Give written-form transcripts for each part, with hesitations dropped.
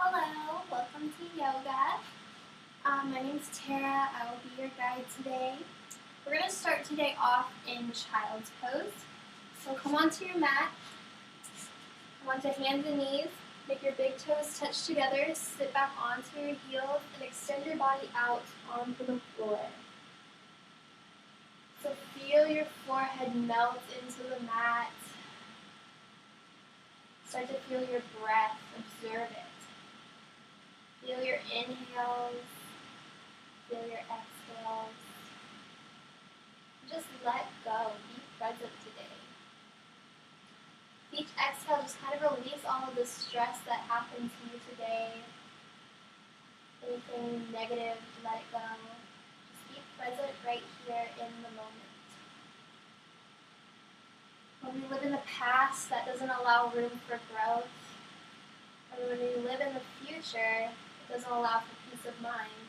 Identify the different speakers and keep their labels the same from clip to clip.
Speaker 1: Hello, welcome to yoga. My name is Tara. I will be your guide today. We're going to start today off in child's pose. So come onto your mat, come onto hands and knees, make your big toes touch together, sit back onto your heels, and extend your body out onto the floor. So feel your forehead melt into the mat. Start to feel your breath, observe it. Feel your inhales, feel your exhales. Just let go, be present today. Each exhale, just kind of release all of the stress that happened to you today. Anything negative, let it go. Just be present right here in the moment. When we live in the past, that doesn't allow room for growth. And when we live in the future, it doesn't allow for peace of mind.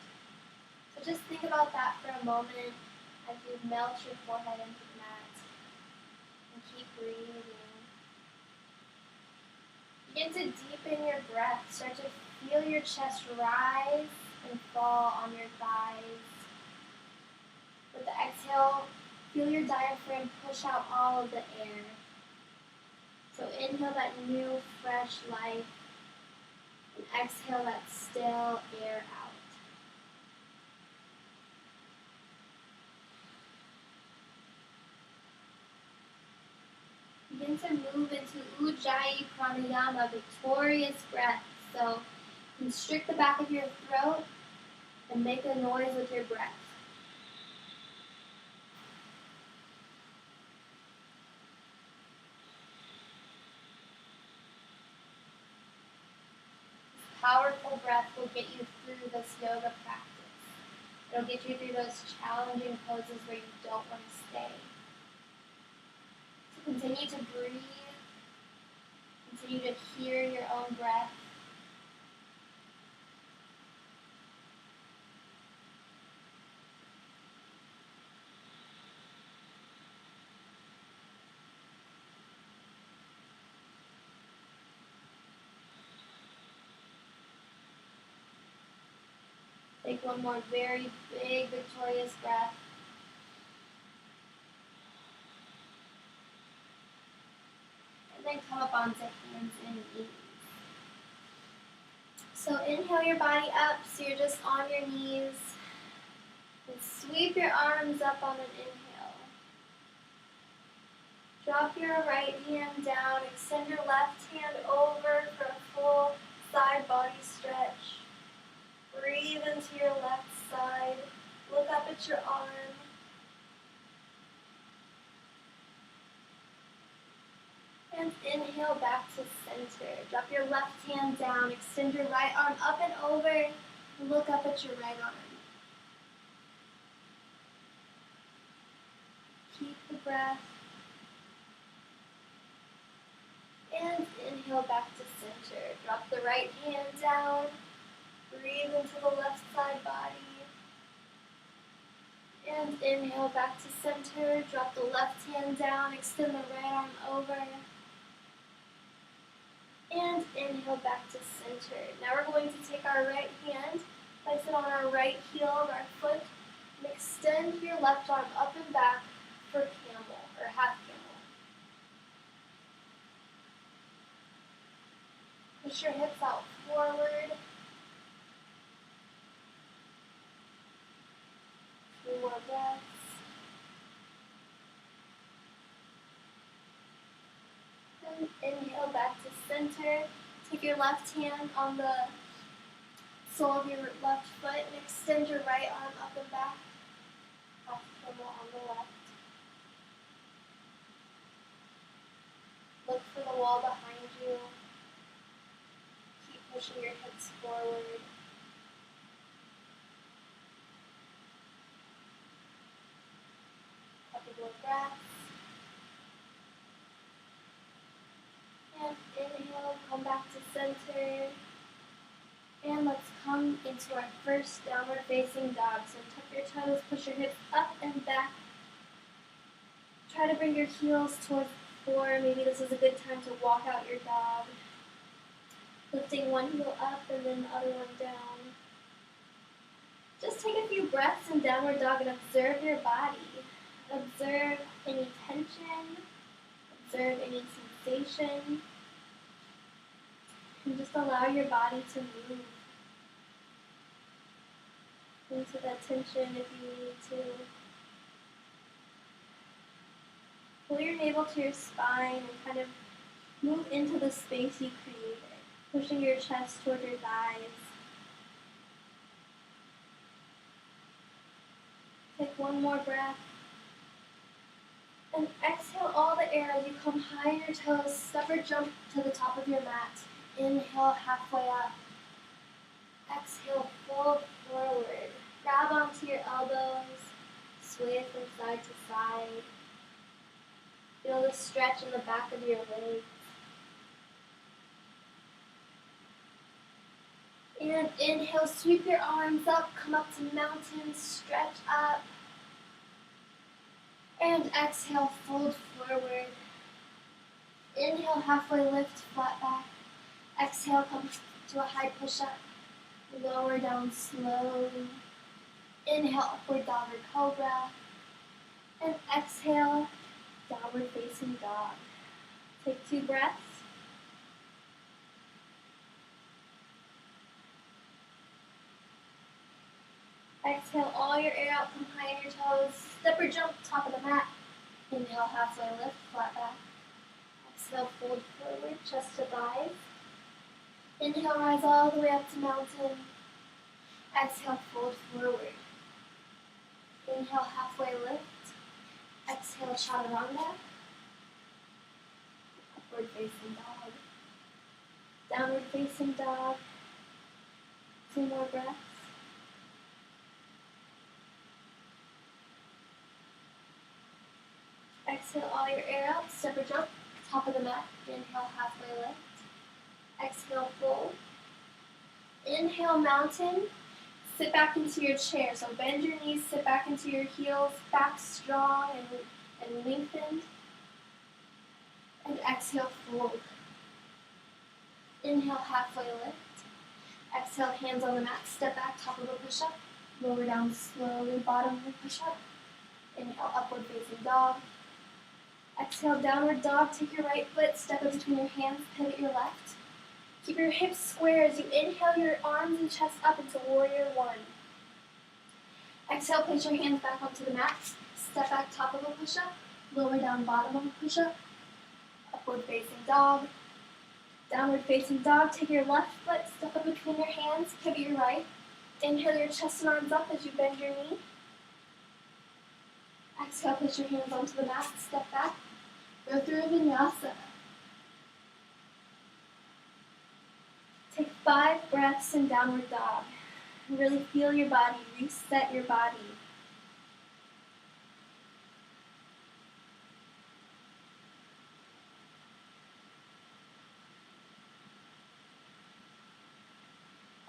Speaker 1: So just think about that for a moment as you melt your forehead into the mat. And keep breathing. Begin to deepen your breath. Start to feel your chest rise and fall on your thighs. With the exhale, feel your diaphragm push out all of the air. So inhale that new, fresh life. And exhale that stale air out. Begin to move into Ujjayi Pranayama, victorious breath. So constrict the back of your throat and make a noise with your breath. Powerful breath will get you through this yoga practice. It'll get you through those challenging poses where you don't want to stay. So continue to breathe. Continue to hear your own breath. Take one more very big, victorious breath. And then come up onto hands and knees. So inhale your body up, so you're just on your knees. And sweep your arms up on an inhale. Drop your right hand down, extend your left hand over for a full side body stretch. Breathe into your left side. Look up at your arm. And inhale back to center. Drop your left hand down. Extend your right arm up and over. Look up at your right arm. Keep the breath. And inhale back to center. Drop the right hand down. Breathe into the left side body. And inhale back to center. Drop the left hand down. Extend the right arm over. And inhale back to center. Now we're going to take our right hand, place it on our right heel of our foot, and extend your left arm up and back for camel, or half camel. Push your hips out forward. 3 more breaths. And inhale back to center. Take your left hand on the sole of your left foot and extend your right arm up and back. Half camel on the left. Look for the wall behind you. Keep pushing your hips forward. Couple more breaths. And inhale, come back to center. And let's come into our first downward facing dog. So tuck your toes, push your hips up and back. Try to bring your heels towards the floor. Maybe this is a good time to walk out your dog. Lifting one heel up and then the other one down. Just take a few breaths in downward dog and observe your body. Observe any tension, observe any sensation, and just allow your body to move into that tension if you need to. Pull your navel to your spine and kind of move into the space you created, pushing your chest toward your thighs. Take one more breath. And exhale all the air as you come high on your toes. Step or jump to the top of your mat. Inhale halfway up. Exhale, fold forward. Grab onto your elbows. Sway from side to side. Feel the stretch in the back of your legs. And inhale, sweep your arms up, come up to mountain, stretch up. And exhale, fold forward. Inhale, halfway lift, flat back. Exhale, come to a high push-up. Lower down slowly. Inhale, upward downward cobra. And exhale, downward facing dog. Take 2 breaths. Exhale all your air out, come high on your toes. Step or jump, top of the mat. Inhale, halfway lift, flat back. Exhale, fold forward, chest to thighs. Inhale, rise all the way up to mountain. Exhale, fold forward. Inhale, halfway lift. Exhale, chaturanga. Upward facing dog. Downward facing dog. 2 more breaths. Exhale all your air out, step or jump, top of the mat. Inhale, halfway lift. Exhale, fold. Inhale, mountain. Sit back into your chair. So bend your knees, sit back into your heels, back strong and lengthened. And exhale, fold. Inhale, halfway lift. Exhale, hands on the mat, step back, top of a push-up. Lower down slowly, bottom of a push-up. Inhale, upward facing dog. Exhale, downward dog. Take your right foot, step in between your hands, pivot your left. Keep your hips square as you inhale your arms and chest up into warrior 1. Exhale, place your hands back onto the mat. Step back, top of a push-up. Lower down, bottom of a push-up. Upward facing dog. Downward facing dog. Take your left foot, step up between your hands, pivot your right. Inhale your chest and arms up as you bend your knee. Exhale, place your hands onto the mat, step back. Go through a Vinyasa. Take 5 breaths in downward dog. Really feel your body, reset your body.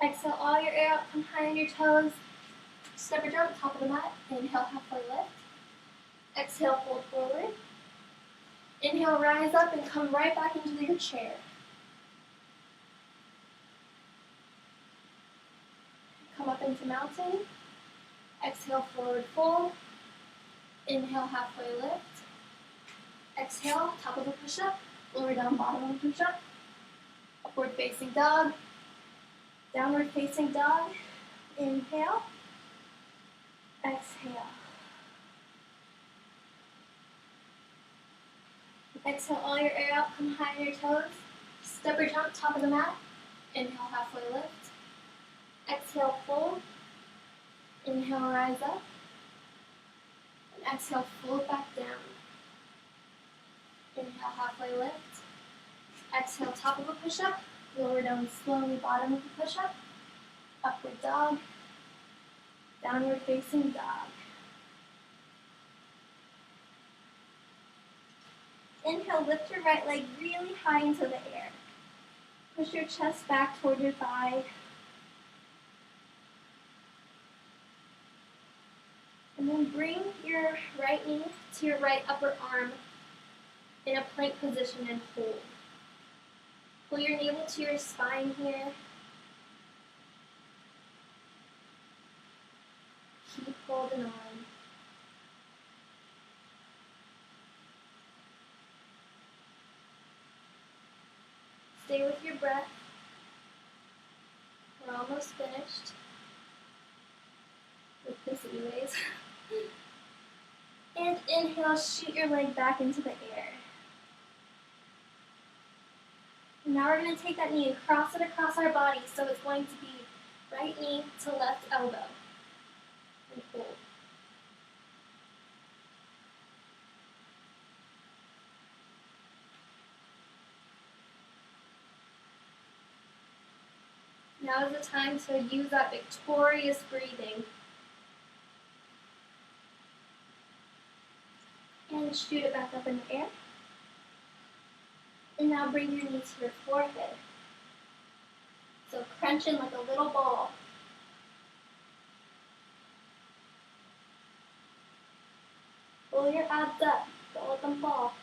Speaker 1: Exhale all your air out, come high on your toes. Step or jump, top of the mat. Inhale, halfway lift. Exhale, fold forward. Inhale, rise up and come right back into your chair. Come up into mountain. Exhale, forward fold. Inhale, halfway lift. Exhale, top of a push-up. Lower down, bottom of a push-up. Upward facing dog. Downward facing dog. Inhale. Exhale. Exhale all your air out, come high on your toes. Step or jump, top of the mat. Inhale, halfway lift. Exhale, fold. Inhale, rise up. And exhale, fold back down. Inhale, halfway lift. Exhale, top of a push-up. Lower down slowly, bottom of a push-up. Upward dog. Downward facing dog. Inhale, lift your right leg really high into the air. Push your chest back toward your thigh. And then bring your right knee to your right upper arm in a plank position and hold. Pull your navel to your spine here. Keep holding on. Stay with your breath. We're almost finished with this anyways. And inhale, shoot your leg back into the air. Now we're going to take that knee and cross it across our body, so it's going to be right knee to left elbow. And hold. Now is the time to use that victorious breathing. And shoot it back up in the air. And now bring your knee to your forehead. So crunch in like a little ball. Pull your abs up. Don't let them fall.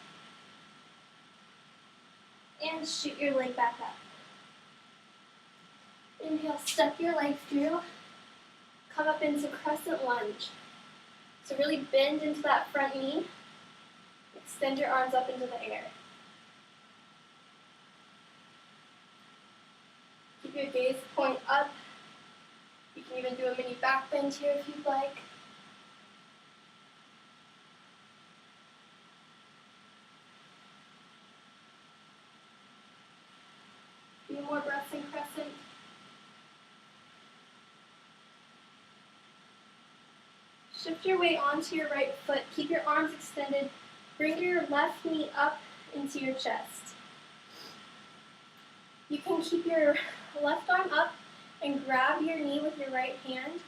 Speaker 1: And shoot your leg back up. Inhale, step your leg through. Come up into crescent lunge. So really bend into that front knee. Extend your arms up into the air. Keep your gaze point up. You can even do a mini back bend here if you'd like. A few more breaths in crescent. Shift your weight onto your right foot. Keep your arms extended. Bring your left knee up into your chest. You can keep your left arm up and grab your knee with your right hand,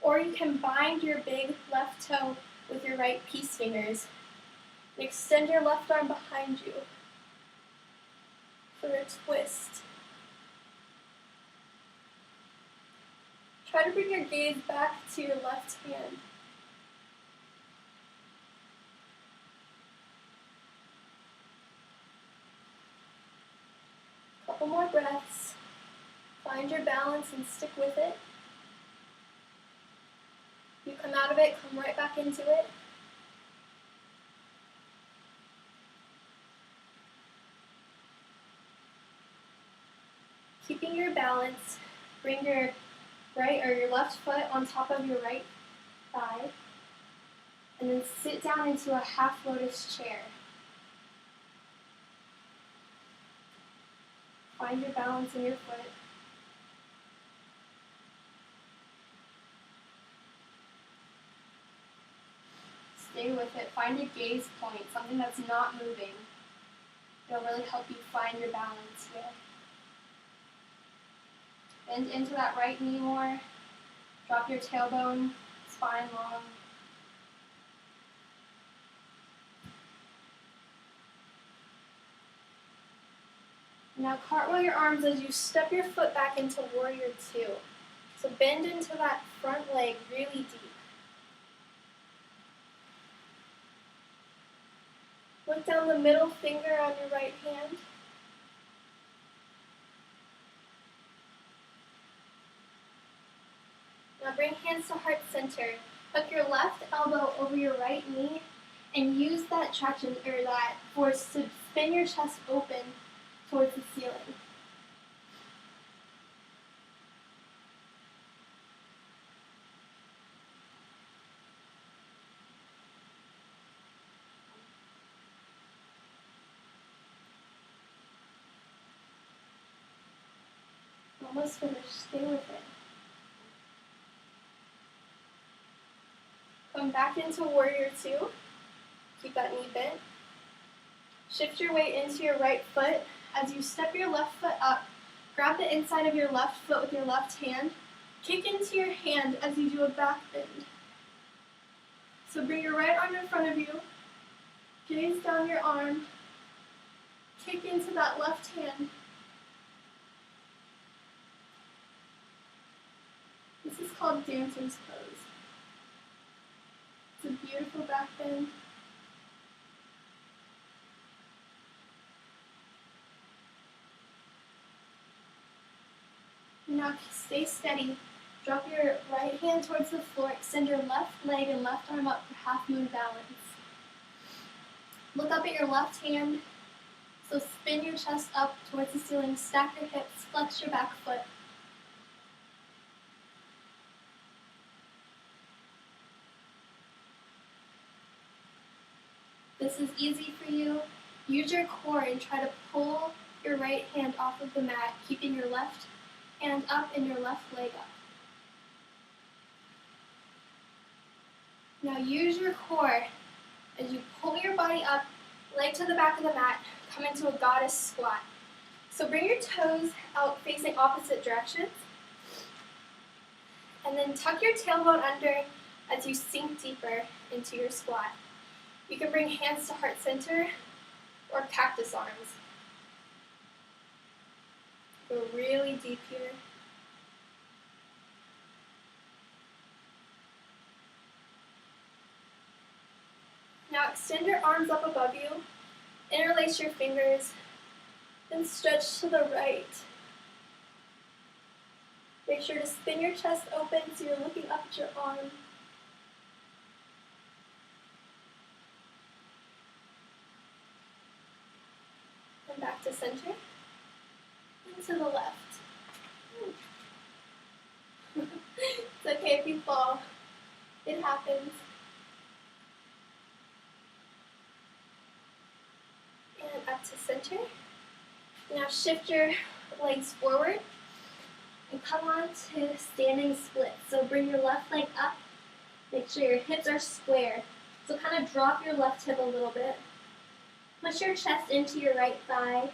Speaker 1: or you can bind your big left toe with your right peace fingers and extend your left arm behind you for a twist. Try to bring your gaze back to your left hand. Couple more breaths. Find your balance and stick with it. You come out of it, come right back into it. Keeping your balance, bring your right or your left foot on top of your right thigh, and then sit down into a half lotus chair. Find your balance in your foot. Stay with it. Find a gaze point, something that's not moving. It'll really help you find your balance here. Bend into that right knee more. Drop your tailbone, spine long. Now cartwheel your arms as you step your foot back into warrior two. So bend into that front leg really deep. Look down the middle finger on your right hand. Now bring hands to heart center. Hook your left elbow over your right knee and use that traction or that force to spin your chest open towards the ceiling. Almost finished. Stay with it. Come back into warrior two. Keep that knee bent. Shift your weight into your right foot. As you step your left foot up, grab the inside of your left foot with your left hand. Kick into your hand as you do a back bend. So bring your right arm in front of you. Gaze down your arm. Kick into that left hand. This is called dancer's pose. It's a beautiful back bend. Now stay steady. Drop your right hand towards the floor. Extend your left leg and left arm up for half moon balance. Look up at your left hand. So spin your chest up towards the ceiling. Stack your hips. Flex your back foot. This is easy for you. Use your core and try to pull your right hand off of the mat, keeping your left hand up and your left leg up. Now use your core as you pull your body up, leg to the back of the mat, come into a goddess squat. So bring your toes out facing opposite directions, and then tuck your tailbone under as you sink deeper into your squat. You can bring hands to heart center or cactus arms. Go really deep here. Now extend your arms up above you, interlace your fingers, then stretch to the right. Make sure to spin your chest open so you're looking up at your arm. And back to center, and to the left. It's okay if you fall. It happens. And up to center. Now shift your legs forward and come on to standing split. So bring your left leg up. Make sure your hips are square. So kind of drop your left hip a little bit. Push your chest into your right thigh.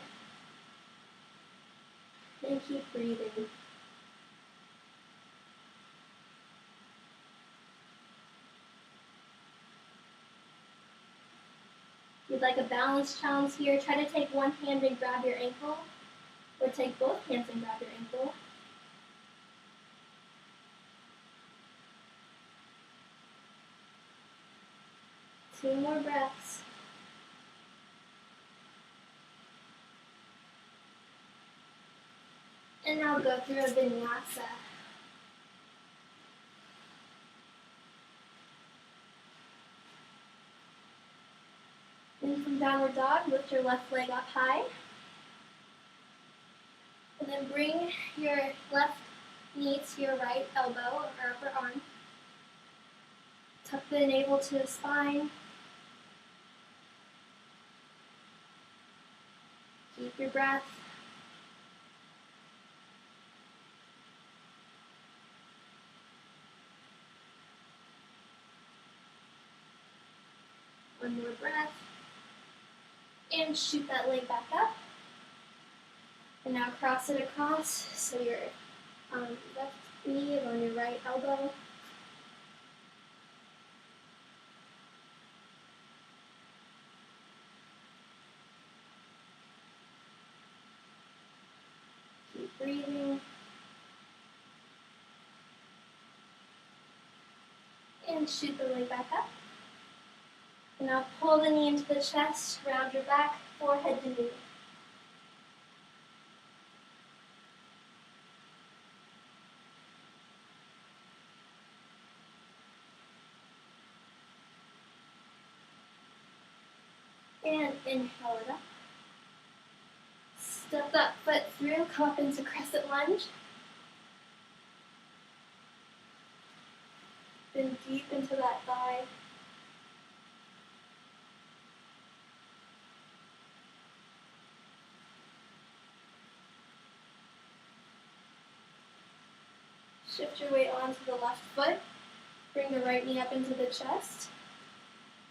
Speaker 1: And keep breathing. If you'd like a balance challenge here, try to take one hand and grab your ankle, or take both hands and grab your ankle. Two more breaths. And now go through a vinyasa. And from downward dog, lift your left leg up high. And then bring your left knee to your right elbow or upper arm. Tuck the navel to the spine. Keep your breath. One more breath. And shoot that leg back up. And now cross it across so your left knee is on your right elbow. Keep breathing. And shoot the leg back up. And now pull the knee into the chest, round your back, forehead to knee. And inhale it up. Step that foot through, come up into crescent lunge. Then deep into that thigh. Shift your weight onto the left foot. Bring the right knee up into the chest.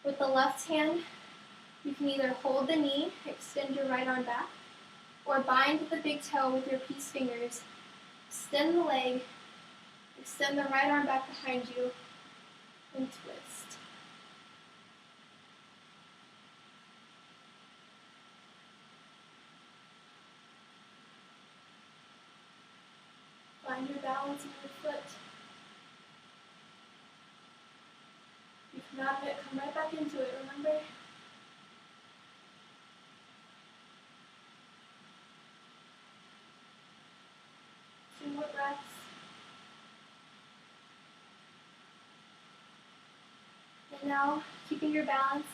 Speaker 1: With the left hand, you can either hold the knee, extend your right arm back, or bind the big toe with your peace fingers. Extend the leg, extend the right arm back behind you, and twist. Find your balance in your foot. If not, come right back into it, remember? Two more breaths. breaths. And now, keeping your balance,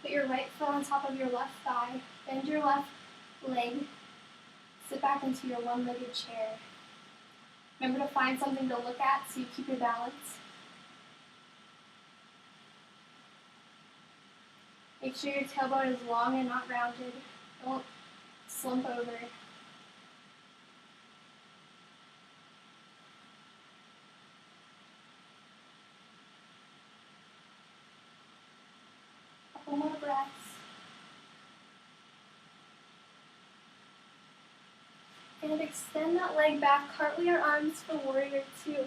Speaker 1: put your right foot on top of your left thigh, bend your left leg, sit back into your one-legged chair. Remember to find something to look at so you keep your balance. Make sure your tailbone is long and not rounded. Don't slump over. Couple more breaths. And extend that leg back, cartwheel your arms for warrior two.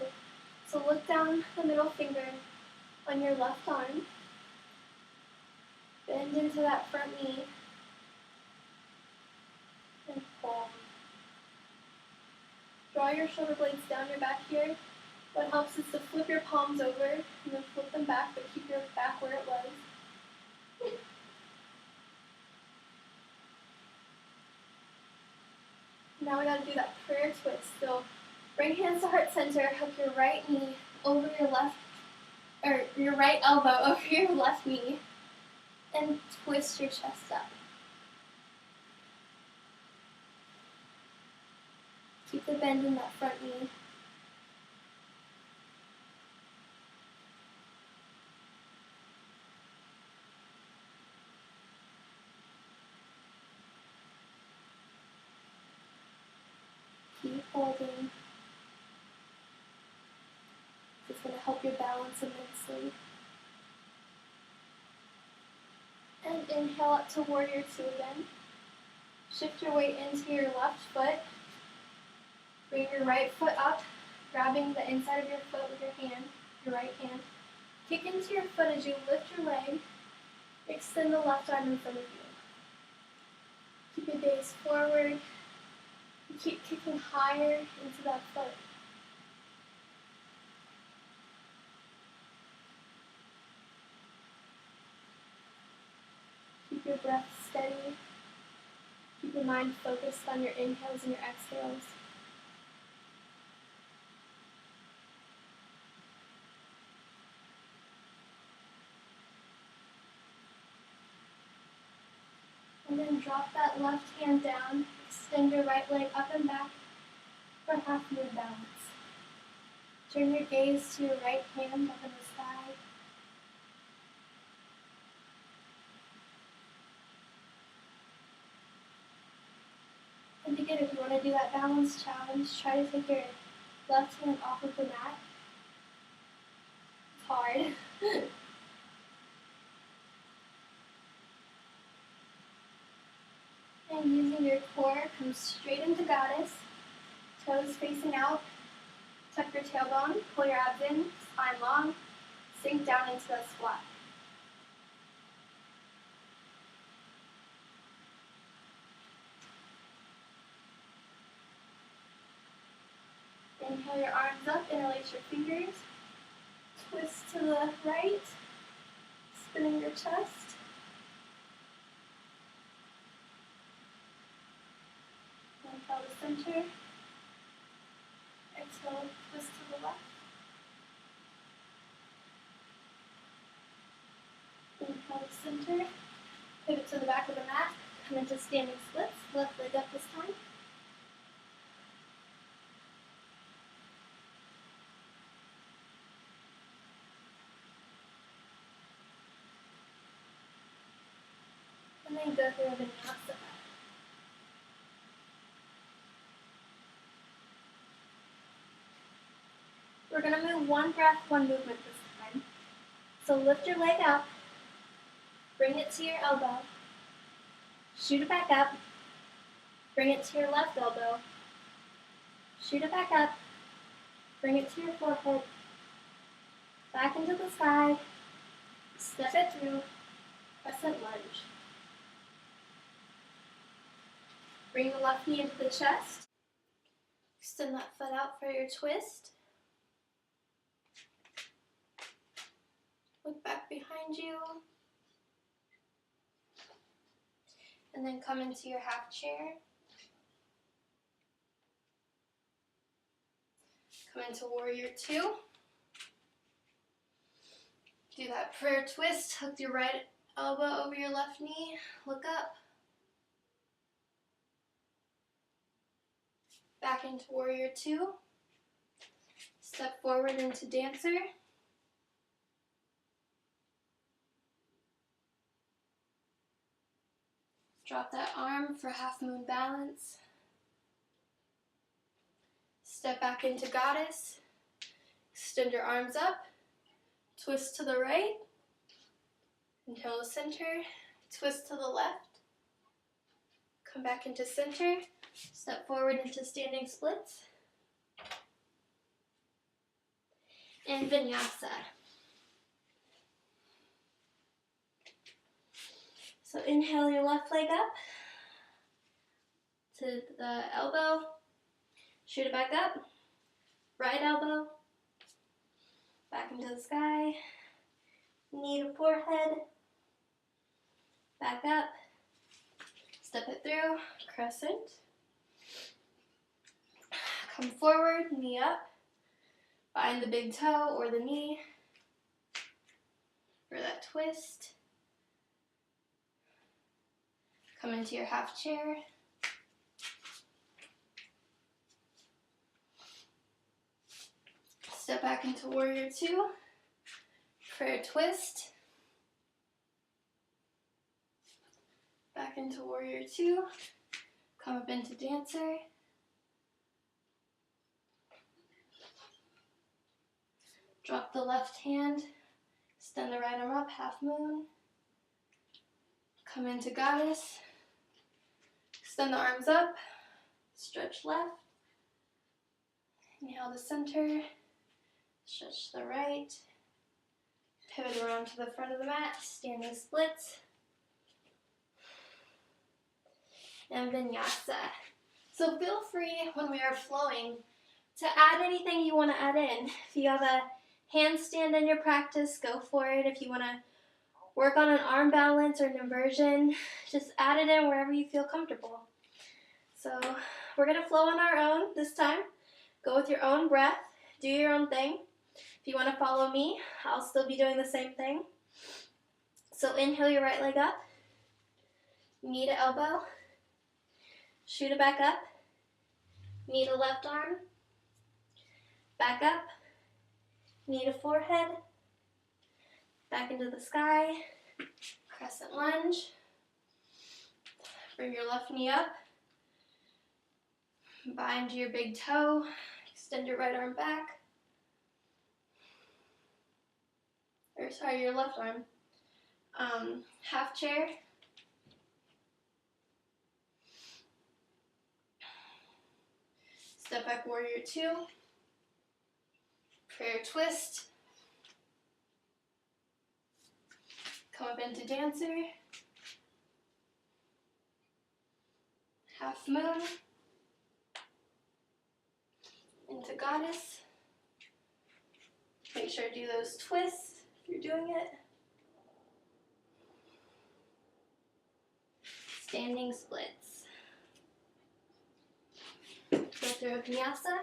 Speaker 1: So look down the middle finger on your left arm. Bend into that front knee. And pull. Draw your shoulder blades down your back here. What helps is to flip your palms over and then flip them back, but keep your back where it was. Now we gotta do that prayer twist. So bring hands to heart center, hook your right knee over your left, or your right elbow over your left knee, and twist your chest up. Keep the bend in that front knee. Keep holding. It's going to help your balance immensely. And inhale up to warrior two again. Shift your weight into your left foot. Bring your right foot up, grabbing the inside of your foot with your hand, your right hand. Kick into your foot as you lift your leg. Extend the left arm in front of you. Keep your gaze forward. Keep kicking higher into that foot. Keep your breath steady. Keep your mind focused on your inhales and your exhales. And then drop that left hand down. Extend your right leg up and back for half moon balance. Turn your gaze to your right hand up in the sky. And again, if you want to do that balance challenge, try to take your left hand off of the mat. It's hard. And using your core, come straight into goddess. Toes facing out. Tuck your tailbone, pull your abs in, spine long, sink down into that squat. Inhale your arms up, interlace your fingers. Twist to the right, spinning your chest. Inhale to center. Exhale, twist to the left. Inhale to center. Pivot to the back of the mat. Come into standing splits. Left leg up this time. And then go through a Vinyasa. We're going to move one breath, one movement this time. So lift your leg up, bring it to your elbow, shoot it back up, bring it to your left elbow, shoot it back up, bring it to your forehead, back into the sky, step it through, crescent lunge. Bring the left knee into the chest, extend that foot out for your twist. Look back behind you. And then come into your half chair. Come into warrior two. Do that prayer twist. Hook your right elbow over your left knee. Look up. Back into warrior two. Step forward into dancer. Drop that arm for half moon balance. Step back into goddess. Extend your arms up. Twist to the right. Inhale to center. Twist to the left. Come back into center. Step forward into standing splits. And Vinyasa. So inhale your left leg up to the elbow. Shoot it back up. Right elbow. Back into the sky. Knee to forehead. Back up. Step it through. Crescent. Come forward. Knee up. Find the big toe or the knee for that twist. Come into your half chair. Step back into warrior two. Prayer twist. Back into warrior two. Come up into dancer. Drop the left hand. Extend the right arm up, half moon. Come into goddess. Extend the arms up. Stretch left. Inhale to center. Stretch to the right. Pivot around to the front of the mat. Standing splits. And Vinyasa. So feel free when we are flowing to add anything you want to add in. If you have a handstand in your practice, go for it. If you want to work on an arm balance or an inversion, just add it in wherever you feel comfortable. So we're going to flow on our own this time. Go with your own breath. Do your own thing. If you want to follow me, I'll still be doing the same thing. So inhale your right leg up. Knee to elbow. Shoot it back up. Knee to left arm. Back up. Knee to forehead. Back into the sky. Crescent lunge. Bring your left knee up. Bind your big toe. Extend your right arm back. Or sorry, your left arm. Half chair. Step back warrior two. Prayer twist. Come up into dancer. Half moon. Into goddess. Make sure to do those twists if you're doing it. Standing splits. Go through a vinyasa.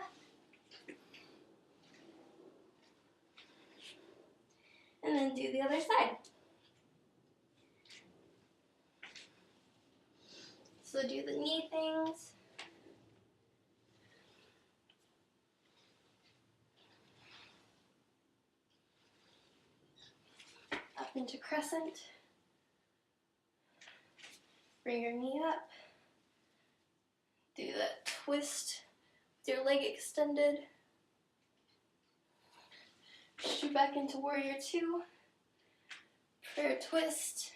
Speaker 1: And then do the other side. So do the knee things. Up into crescent. Bring your knee up. Do that twist with your leg extended. Shoot back into warrior two. Prayer twist.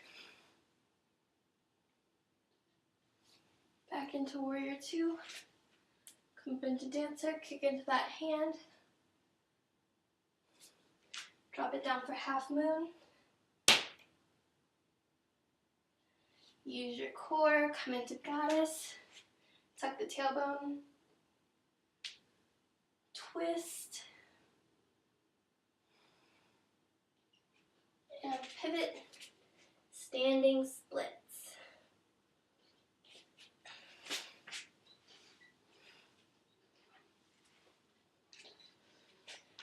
Speaker 1: Back into warrior two. Come up into dancer. Kick into that hand. Drop it down for half moon. Use your core. Come into goddess. Tuck the tailbone. Twist. And pivot. Standing splits.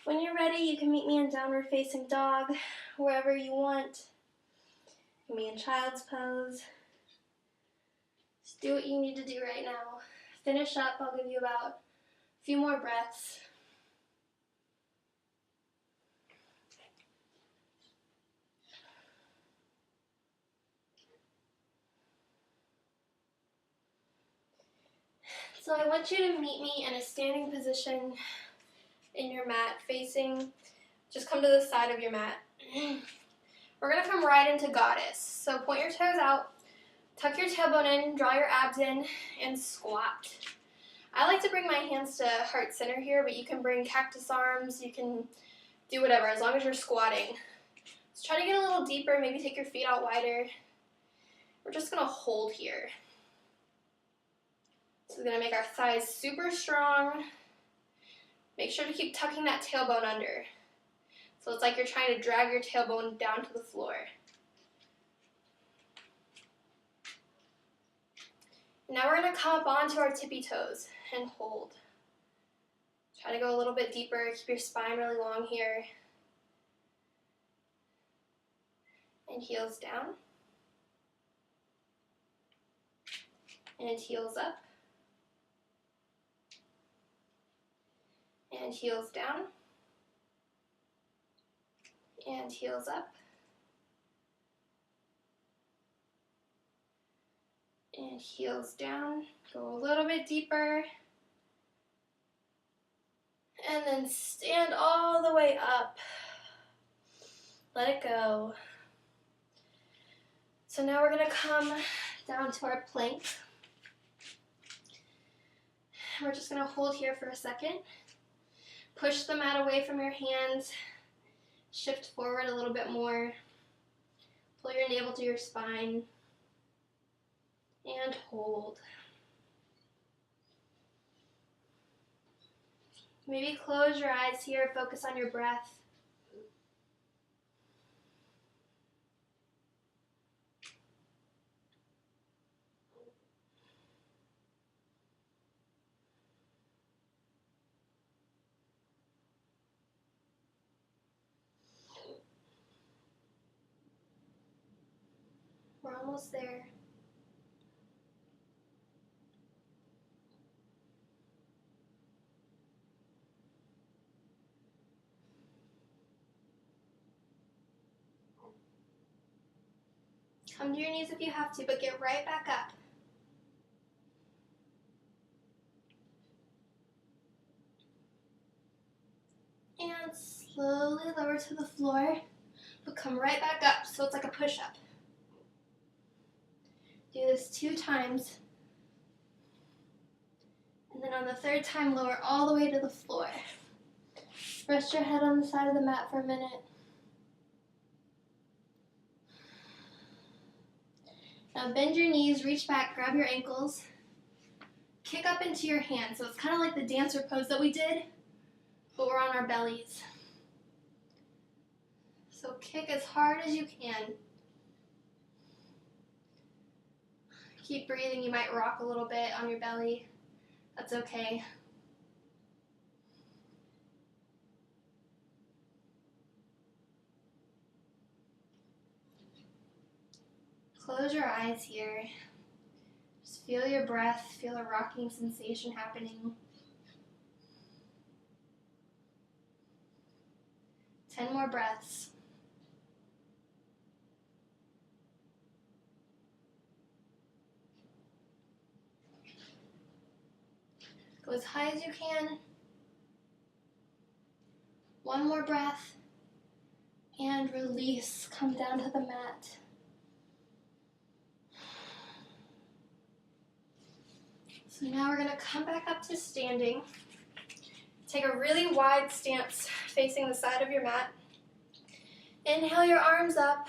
Speaker 1: When you're ready, you can meet me in downward facing dog, wherever you want. You can be in child's pose. Just do what you need to do right now. Finish up, I'll give you about a few more breaths. So I want you to meet me in a standing position in your mat, facing, just come to the side of your mat. We're gonna come right into goddess. So point your toes out, tuck your tailbone in, draw your abs in, and squat. I like to bring my hands to heart center here, but you can bring cactus arms, you can do whatever, as long as you're squatting. Let's try to get a little deeper, maybe take your feet out wider. We're just gonna hold here. So we're gonna make our thighs super strong. Make sure to keep tucking that tailbone under. So it's like you're trying to drag your tailbone down to the floor. And now we're gonna come up onto our tippy toes and hold. Try to go a little bit deeper, keep your spine really long here. And heels down. And heels up. And heels down. And heels up. And heels down. Go a little bit deeper. And then stand all the way up. Let it go. So now we're gonna come down to our plank. We're just gonna hold here for a second. Push the mat away from your hands. Shift forward a little bit more. Pull your navel to your spine. And hold. Maybe close your eyes here, focus on your breath. We're almost there. Come to your knees if you have to, but get right back up. And slowly lower to the floor, but come right back up so it's like a push-up. Do this 2 times. And then on the 3rd time, lower all the way to the floor. Rest your head on the side of the mat for a minute. Now bend your knees, reach back, grab your ankles. Kick up into your hands. So it's kind of like the dancer pose that we did, but we're on our bellies. So kick as hard as you can. Keep breathing. You might rock a little bit on your belly. That's okay. Close your eyes here. Just feel your breath, feel a rocking sensation happening. 10 more breaths. Go as high as you can. 1 more breath. And release. Come down to the mat. So now we're going to come back up to standing. Take a really wide stance facing the side of your mat. Inhale your arms up.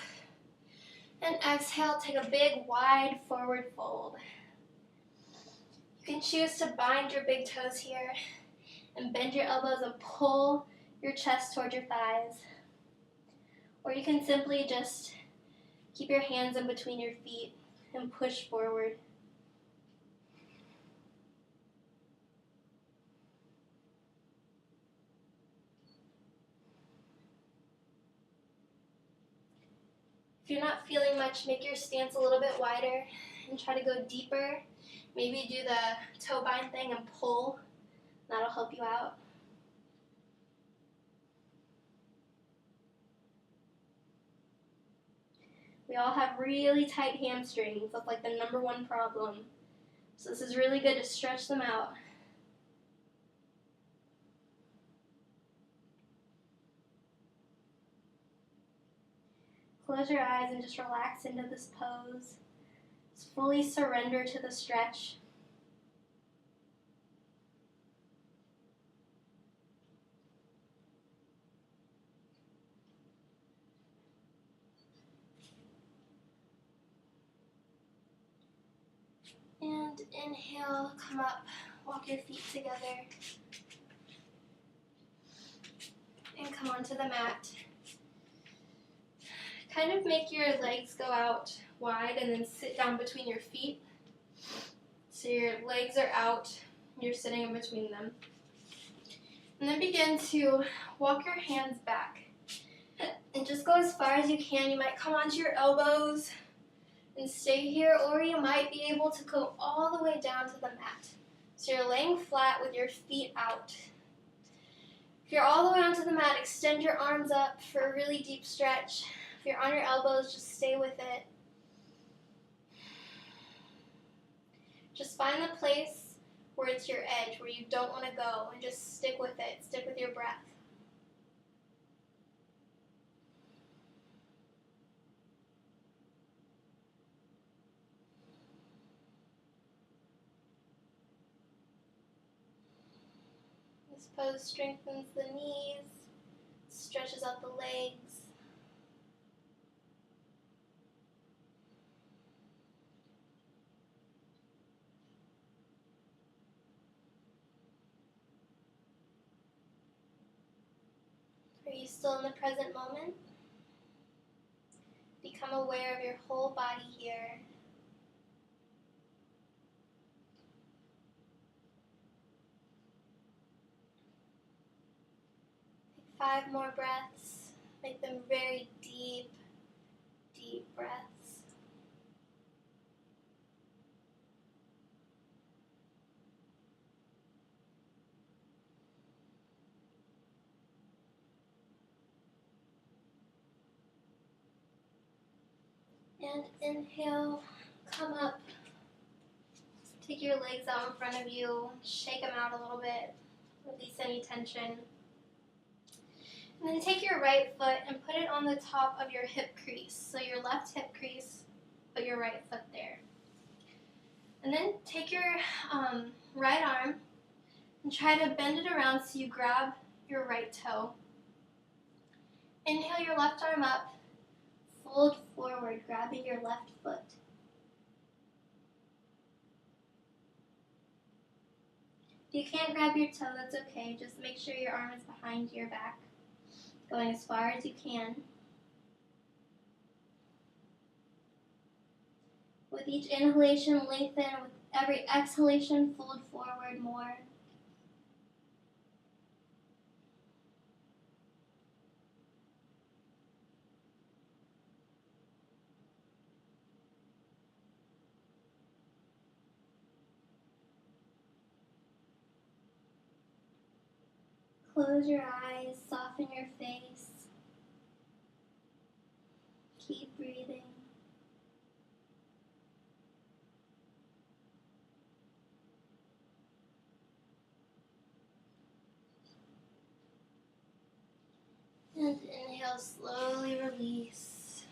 Speaker 1: And exhale, take a big wide forward fold. You can choose to bind your big toes here and bend your elbows and pull your chest toward your thighs. Or you can simply just keep your hands in between your feet and push forward. If you're not feeling much, make your stance a little bit wider and try to go deeper. Maybe do the toe bind thing and pull. That'll help you out. We all have really tight hamstrings. That's like the #1 problem. So this is really good to stretch them out. Close your eyes and just relax into this pose. Just fully surrender to the stretch. And inhale, come up, walk your feet together, and come onto the mat. Kind of make your legs go out wide and then sit down between your feet. So your legs are out, you're sitting in between them. And then begin to walk your hands back. And just go as far as you can. You might come onto your elbows and stay here, or you might be able to go all the way down to the mat. So you're laying flat with your feet out. If you're all the way onto the mat, extend your arms up for a really deep stretch. If you're on your elbows, just stay with it. Just find the place where it's your edge, where you don't want to go, and just stick with it. Stick with your breath. This pose strengthens the knees, stretches out the legs. Are you still in the present moment? Become aware of your whole body here. Take 5 more breaths. Make them very deep, deep breaths. And inhale, come up. Take your legs out in front of you, shake them out a little bit, release any tension. And then take your right foot and put it on the top of your hip crease. So your left hip crease, put your right foot there. And then take your right arm and try to bend it around so you grab your right toe. Inhale your left arm up, fold forward, grabbing your left foot. If you can't grab your toe, that's okay. Just make sure your arm is behind your back, going as far as you can. With each inhalation, lengthen. With every exhalation, fold forward more. Close your eyes, soften your face. Keep breathing. And inhale, slowly release.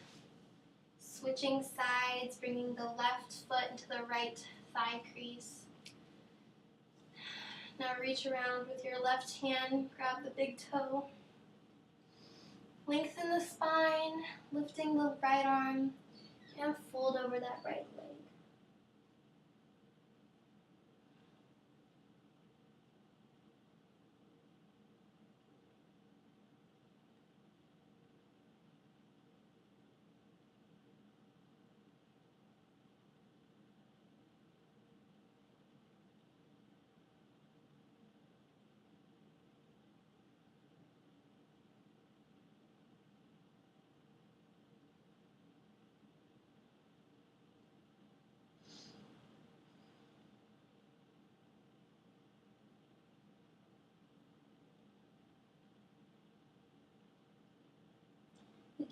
Speaker 1: Switching sides, bringing the left foot into the right thigh crease. Now reach around with your left hand, grab the big toe. Lengthen the spine, lifting the right arm, and fold over that right leg.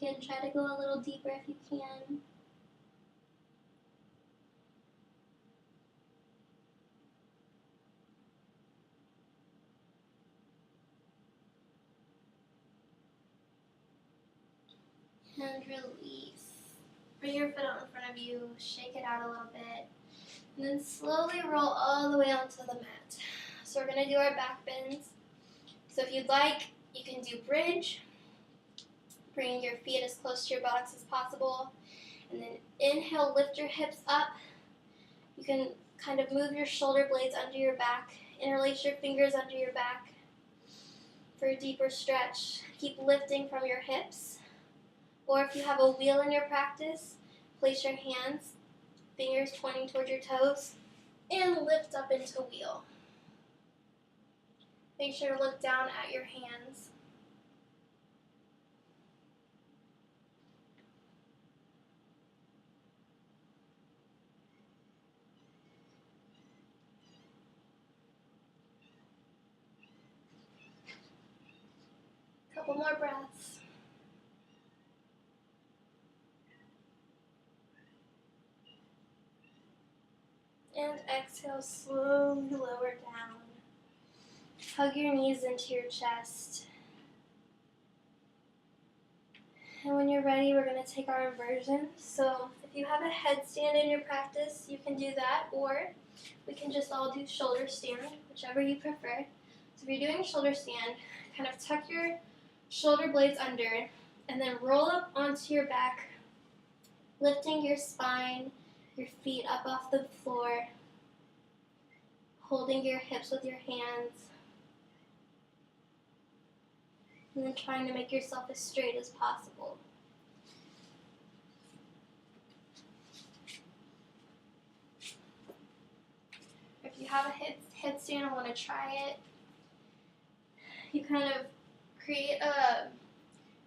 Speaker 1: Again, try to go a little deeper if you can. And release. Bring your foot out in front of you, shake it out a little bit, and then slowly roll all the way onto the mat. So we're going to do our back bends. So if you'd like, you can do bridge, bring your feet as close to your buttocks as possible, and then inhale, lift your hips up. You can kind of move your shoulder blades under your back, interlace your fingers under your back for a deeper stretch. Keep lifting from your hips. Or if you have a wheel in your practice, place your hands, fingers pointing towards your toes, and lift up into wheel. Make sure to look down at your hands. Couple more breaths. And exhale, slowly lower down. Hug your knees into your chest. And when you're ready, we're going to take our inversion. So if you have a headstand in your practice, you can do that, or we can just all do shoulder stand, whichever you prefer. So if you're doing shoulder stand, kind of tuck your shoulder blades under, and then roll up onto your back, lifting your spine, your feet up off the floor, holding your hips with your hands, and then trying to make yourself as straight as possible. If you have a headstand and want to try it, you kind of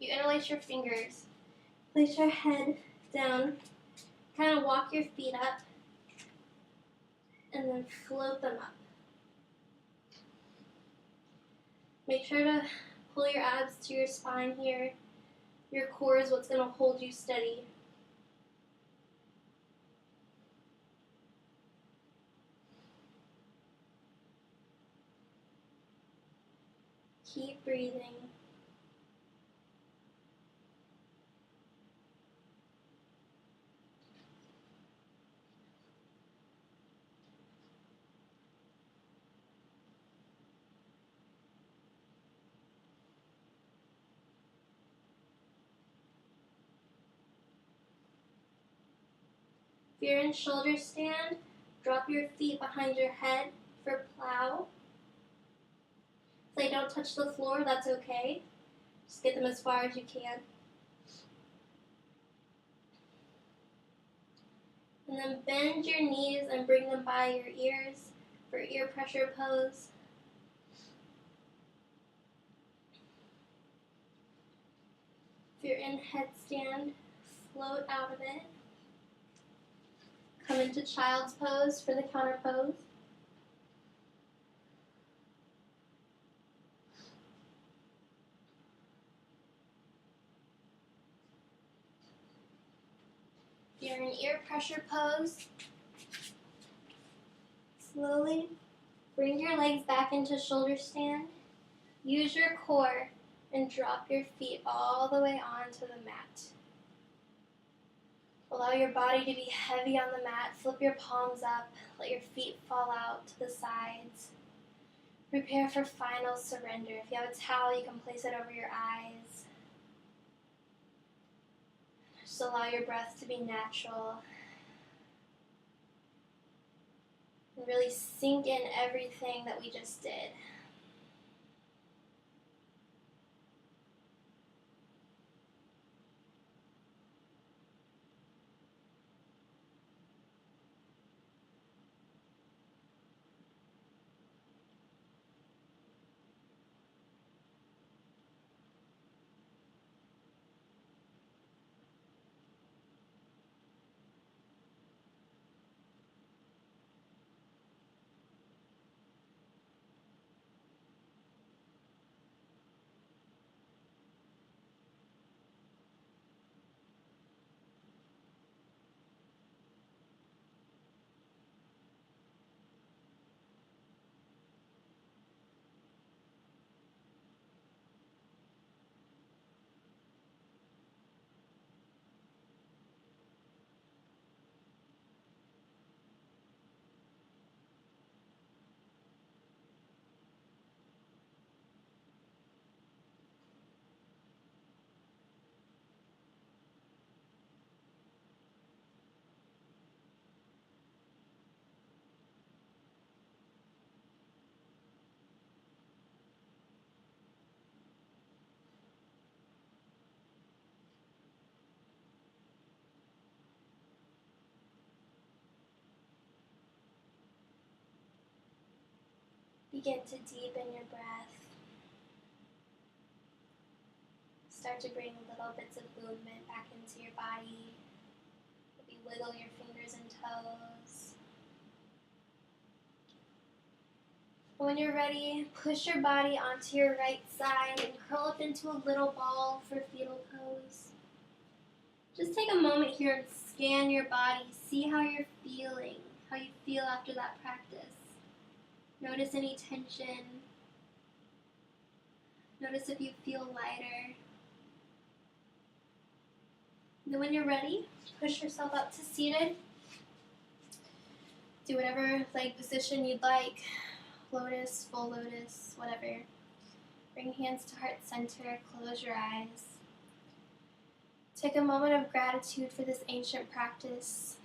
Speaker 1: you interlace your fingers, place your head down, kind of walk your feet up, and then float them up. Make sure to pull your abs to your spine here. Your core is what's going to hold you steady. Keep breathing. If you're in shoulder stand, drop your feet behind your head for plow. If they don't touch the floor, that's okay. Just get them as far as you can. And then bend your knees and bring them by your ears for ear pressure pose. If you're in headstand, float out of it. Come into child's pose for the counter pose. If you're in ear pressure pose, slowly bring your legs back into shoulder stand. Use your core and drop your feet all the way onto the mat. Allow your body to be heavy on the mat. Flip your palms up. Let your feet fall out to the sides. Prepare for final surrender. If you have a towel, you can place it over your eyes. Just allow your breath to be natural. And really sink in everything that we just did. Begin to deepen your breath. Start to bring little bits of movement back into your body. Maybe wiggle your fingers and toes. When you're ready, push your body onto your right side and curl up into a little ball for fetal pose. Just take a moment here and scan your body. See how you're feeling, how you feel after that practice. Notice any tension. Notice if you feel lighter. And then when you're ready, push yourself up to seated. Do whatever leg position you'd like. Lotus, full lotus, whatever. Bring hands to heart center. Close your eyes. Take a moment of gratitude for this ancient practice.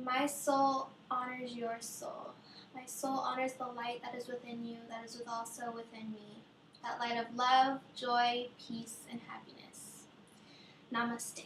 Speaker 1: My soul honors your soul. My soul honors the light that is within you, that is also within me. That light of love, joy, peace, and happiness. Namaste.